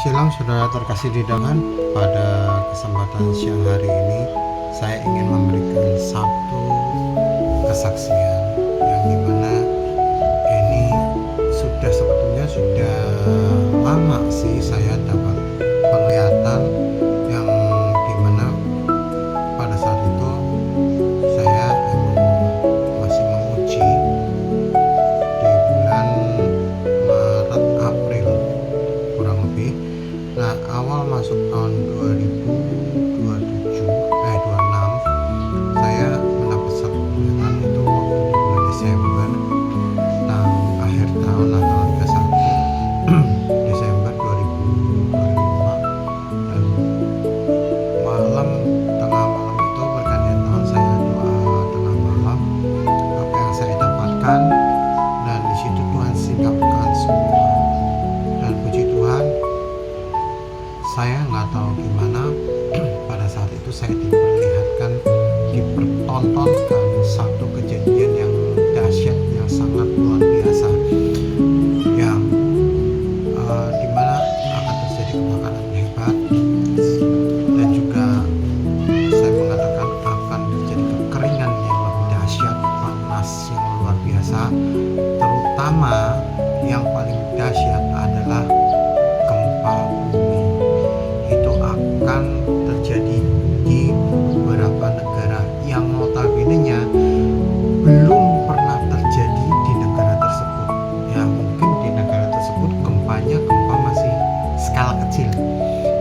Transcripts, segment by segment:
Shalom saudara terkasih di dalam. Pada kesempatan siang hari ini saya ingin memberikan satu kesaksian yang dimana ini sebetulnya sudah lama sih saya dapat penglihatan yang dimana pada saat itu saya masih menguji di bulan Maret April kurang lebih. Nah, awal masuk tahun 2026 saya mendapat satu penglihatan itu waktu di bulan Desember, akhir tahun atau 31 Desember 2025, dan tengah malam itu pergantian tahun saya doa tengah malam apa yang saya dapatkan, dan di situ Tuhan singkapkan semua. Dan puji Tuhan, saya nggak tahu gimana pada saat itu saya dipertontonkan satu kejadian yang dahsyat, yang sangat luar biasa, yang dimana akan terjadi kebakaran hebat, dan juga saya mengatakan akan terjadi kekeringan yang lebih dahsyat, panas yang luar biasa, terutama yang paling dahsyat adalah gempa bumi. Itu akan terjadi di beberapa negara yang notabene-nya belum pernah terjadi di negara tersebut. Ya, mungkin di negara tersebut gempa masih skala kecil,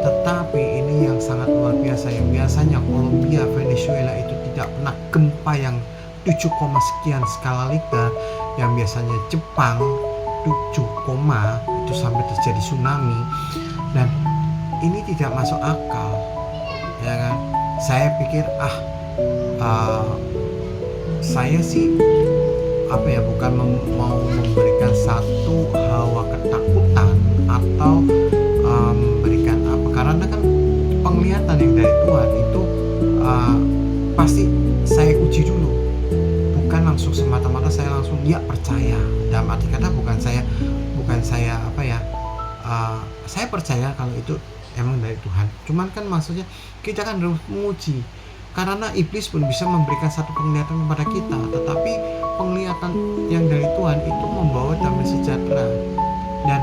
tetapi ini yang sangat luar biasa, yang biasanya Kolombia, Venezuela itu tidak pernah gempa yang 7, sekian skala Richter, yang biasanya Jepang 7, itu sampai terjadi tsunami. Dan ini tidak masuk akal, ya kan? Saya pikir saya sih bukan mau memberikan satu hawa ketakutan atau memberikan karena kan penglihatan yang dari Tuhan itu pasti saya uji dulu, bukan langsung semata-mata saya langsung percaya. Dalam arti kata bukan saya saya percaya kalau itu emang dari Tuhan. Cuman kan maksudnya kita kan harus menguji, karena iblis pun bisa memberikan satu penglihatan kepada kita, tetapi penglihatan yang dari Tuhan itu membawa damai sejahtera. Dan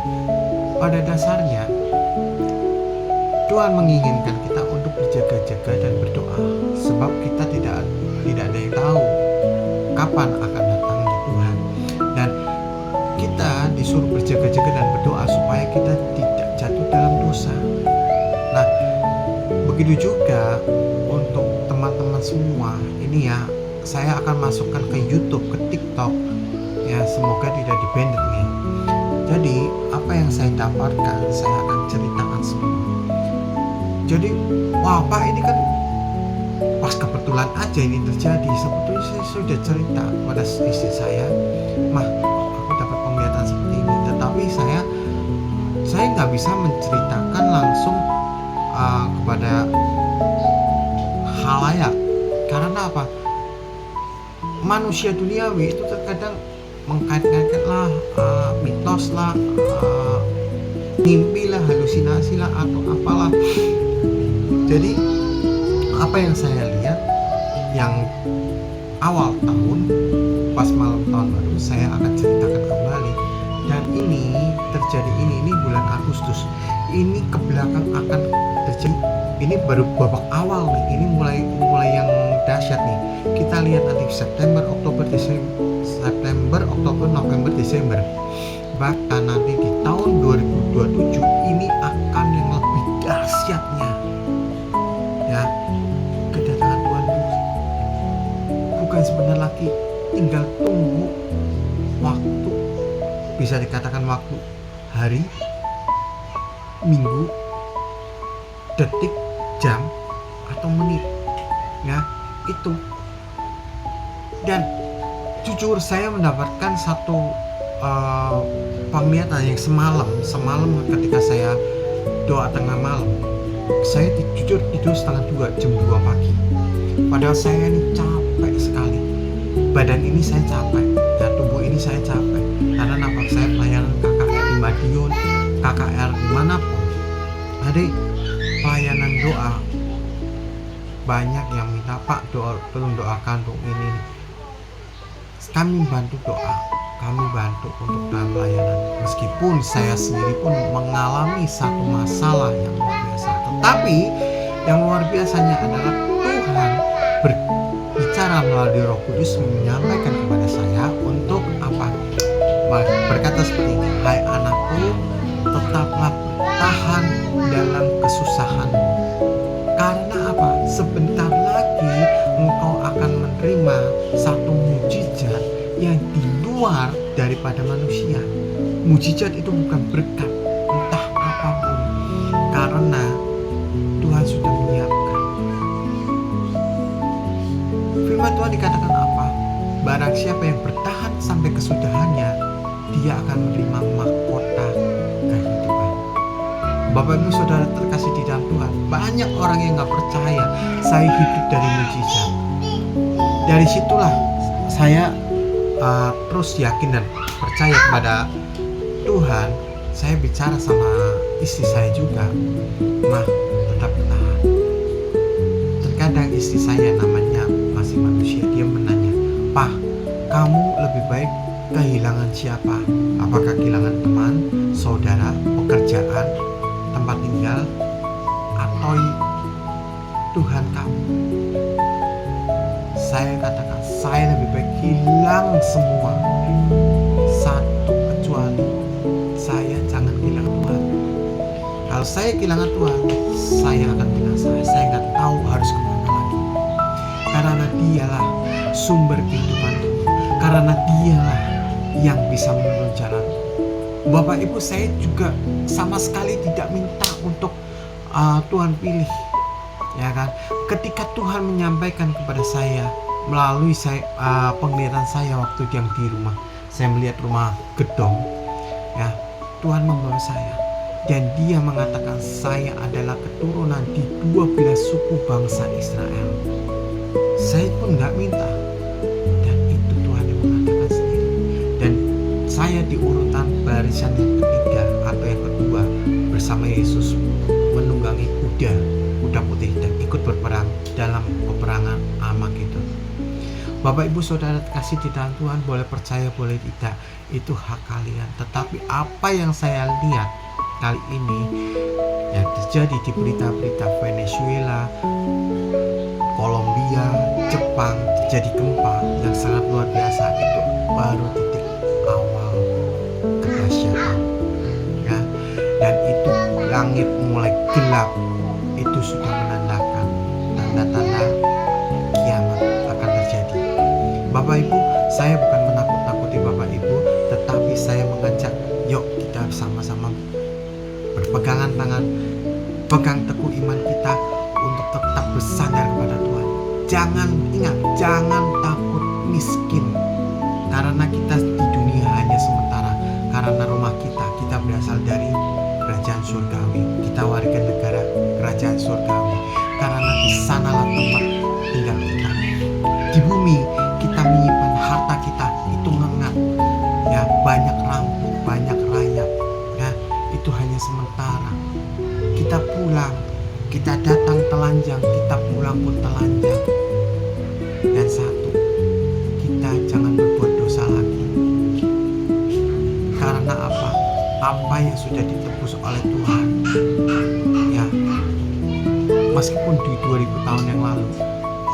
pada dasarnya Tuhan menginginkan kita untuk berjaga-jaga dan berdoa, sebab kita tidak ada yang tahu kapan akan datangnya Tuhan. Dan kita disuruh berjaga-jaga dan berdoa supaya kita tidak jatuh dalam dosa. Nah, begitu juga untuk teman-teman semua ini ya, saya akan masukkan ke YouTube, ke TikTok ya, semoga tidak di-banned nih. Jadi apa yang saya dapatkan saya akan ceritakan semua. Jadi Pak, ini kan pas kebetulan aja ini terjadi. Sebetulnya saya sudah cerita pada istri saya, aku dapat penglihatan seperti ini, tetapi saya nggak bisa menceritakan langsung kepada halayak. Karena apa? Manusia duniawi itu terkadang mengkait-kaitkan lah mitos lah, mimpi lah, halusinasi lah, atau apalah. Jadi apa yang saya lihat yang awal tahun pas malam tahun baru saya akan ceritakan kembali. Dan ini terjadi ini bulan Agustus. Ini ke belakang akan terjadi. Ini baru babak awal nih. Ini mulai yang dahsyat nih. Kita lihat nanti September, Oktober, November, Desember. Bahkan nanti di tahun 2027 ini akan yang lebih dahsyatnya. Ya, kedatangan Tuhan itu bukan sebentar lagi, tinggal tunggu waktu, bisa dikatakan waktu, hari, minggu, detik, jam, atau menit, ya itu. Dan jujur saya mendapatkan satu penglihatan yang semalam ketika saya doa tengah malam. Saya jujur tidur setengah 2, jam 2 pagi. Padahal saya ini capek sekali. Badan ini saya capek, ya tubuh ini saya capek. Karena nampak saya pelayanan KKR di Madiun, KKR dimanapun, Jadi pelayanan doa, banyak yang minta, Pak tolong doakan untuk ini. Kami bantu doa, kami bantu untuk dalam pelayanan. Meskipun saya sendiri pun mengalami satu masalah yang luar biasa, tetapi yang luar biasanya adalah Tuhan berbicara melalui Roh Kudus menyampaikan kepada saya untuk apa? Berkata seperti ini, hai anakku, tetaplah bertahan dalam kesusahanmu. Karena apa? Sebentar lagi engkau akan menerima satu mujizat yang di luar daripada manusia. Mujizat itu bukan berkat, entah apapun, karena Tuhan sudah menyiapkan. Firman Tuhan dikatakan apa? Barang siapa yang bertahan sampai kesudahannya, dia akan menerima mahkota kehidupan. Bapak Ibu Saudara terkasih di dalam Tuhan, banyak orang yang gak percaya saya hidup dari mujizat. Dari situlah saya terus yakin dan percaya kepada Tuhan. Saya bicara sama istri saya juga, Mah, tetap bertahan. Terkadang istri saya namanya masih manusia, dia menanya, Pak, kamu lebih baik kehilangan siapa? Apakah kehilangan teman, saudara, pekerjaan, tempat tinggal, atau Tuhan kamu? Saya katakan, saya lebih baik hilang semua, satu kecuali saya jangan kehilangan Tuhan. Kalau saya kehilangan Tuhan, saya akan binasa. Saya nggak tahu harus kemana lagi. Karena Dialah sumber kehidupanku, karena Dialah yang bisa menuntun jalan. Bapak Ibu, saya juga sama sekali tidak minta untuk Tuhan pilih, ya kan? Ketika Tuhan menyampaikan kepada saya melalui penglihatan saya waktu yang di rumah, saya melihat rumah gedong, ya, Tuhan membawa saya dan Dia mengatakan saya adalah keturunan di 12 suku bangsa Israel. Saya pun nggak minta, dan itu Tuhan yang mengatakan sendiri. Dan saya di urutan barisan yang ketiga atau yang kedua bersama Yesus menunggangi kuda putih dan ikut berperang dalam peperangan Armageddon. Bapak Ibu Saudara kasih di dalam Tuhan, boleh percaya boleh tidak, itu hak kalian. Tetapi apa yang saya lihat kali ini yang terjadi di berita-berita Venezuela, Kolombia, Jepang, terjadi gempa yang sangat luar biasa, itu baru titik awal kedahsyatan, ya. Dan itu langit mulai gelap, itu sudah menandakan tanda-tanda kiamat akan terjadi. Bapak Ibu, saya bukan menakut-nakuti Bapak Ibu, tetapi saya mengajak, yuk kita sama-sama berpegangan tangan, pegang teguh iman kita untuk tetap bersandar kepada Tuhan. Jangan takut miskin, karena kita di dunia hanya sementara. Karena rumah kita berasal dari kerajaan surgawi, kita warga negara kerajaan surgawi. Karena di sanalah tempat tinggal kita. Di bumi kita menyimpan harta kita, itu ngengat, ya, banyak rampung, banyak rayap, ya, itu hanya sementara. Kita pulang, kita datang telanjang, kita pulang pun telanjang. Dan satu, kita jangan berbuat dosa lagi. Karena apa? Apa yang sudah ditebus oleh Tuhan, ya, meskipun di 2000 tahun yang lalu,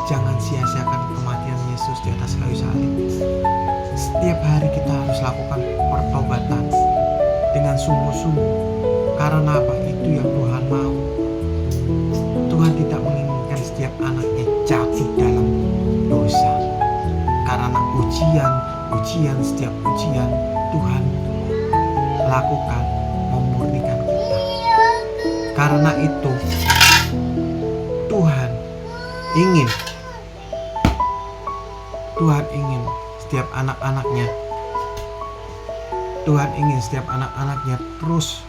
jangan sia-siakan kematian Yesus di atas kayu salib. Setiap hari kita harus lakukan pertobatan dengan sungguh-sungguh. Karena apa? Itu yang Tuhan mau. Tuhan tidak menginginkan setiap anaknya jatuh dalam dosa. Karena setiap ujian Tuhan lakukan memurnikan kita. Karena itu Tuhan ingin setiap anak-anaknya terus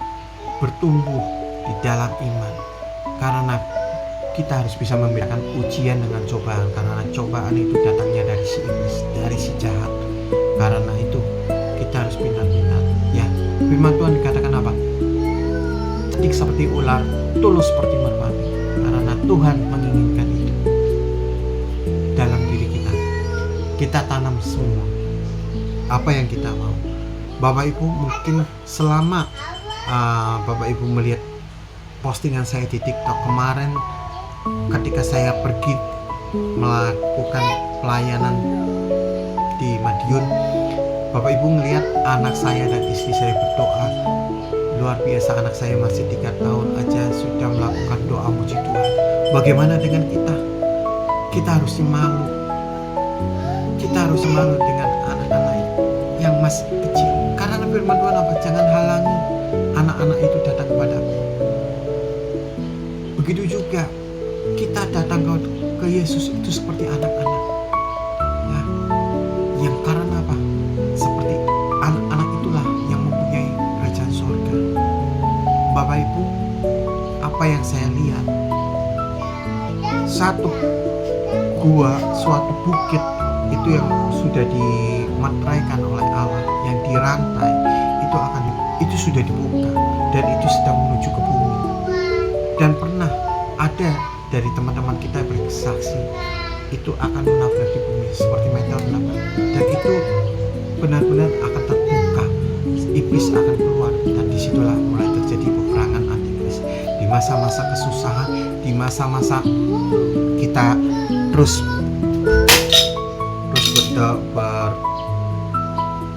bertumbuh di dalam iman. Karena kita harus bisa membedakan ujian dengan cobaan, karena cobaan itu datangnya dari si iblis, dari si jahat. Karena itu kita harus pintar-pintar, ya. Firman Tuhan dikatakan apa? cerdik seperti ular, tulus seperti merpati. Karena Tuhan menginginkan itu dalam diri kita. Kita tanam semua apa yang kita mau. Bapak Ibu mungkin selama Bapak Ibu melihat postingan saya di TikTok kemarin ketika saya pergi melakukan pelayanan di Madiun, Bapak Ibu melihat anak saya dan istri saya berdoa. Luar biasa, anak saya masih 3 tahun aja sudah melakukan doa muji Tuhan. Bagaimana dengan kita? Kita harus semangat. Kita harus semangat dengan anak-anak yang masih kecil. Karena firman Tuhan apa? Jangan halangi anak-anak itu datang kepadaku. Begitu juga kita datang ke Yesus itu seperti anak-anak. Ya, yang karena apa? Seperti anak-anak itulah yang mempunyai kerajaan surga. Bapak Ibu, apa yang saya lihat, satu gua, suatu bukit itu yang sudah dimateraikan oleh Allah, yang dirantai itu sudah dibuka dan itu sedang menuju ke bumi. Dan pernah ada dari teman-teman kita bersaksi itu akan menabrak di bumi seperti meteor menabrak, dan itu benar-benar akan terbuka, iblis akan keluar, dan disitulah mulai terjadi peperangan antikris. Di masa-masa kesusahan, di masa-masa kita terus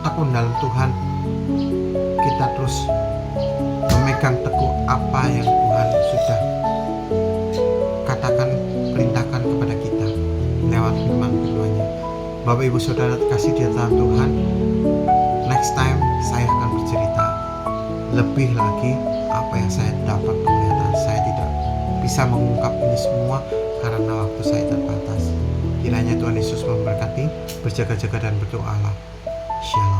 bertekun dalam Tuhan, kita terus memegang teguh apa yang Tuhan sudah katakan, perintahkan kepada kita lewat firman-Nya. Bapak Ibu Saudara kasih di dalam Tuhan, next time saya akan bercerita lebih lagi apa yang saya dapat penglihatan. Saya tidak bisa mengungkap ini semua karena waktu saya terbatas. Kiranya Tuhan Yesus memberkati, berjaga-jaga dan berdoalah. Shalom.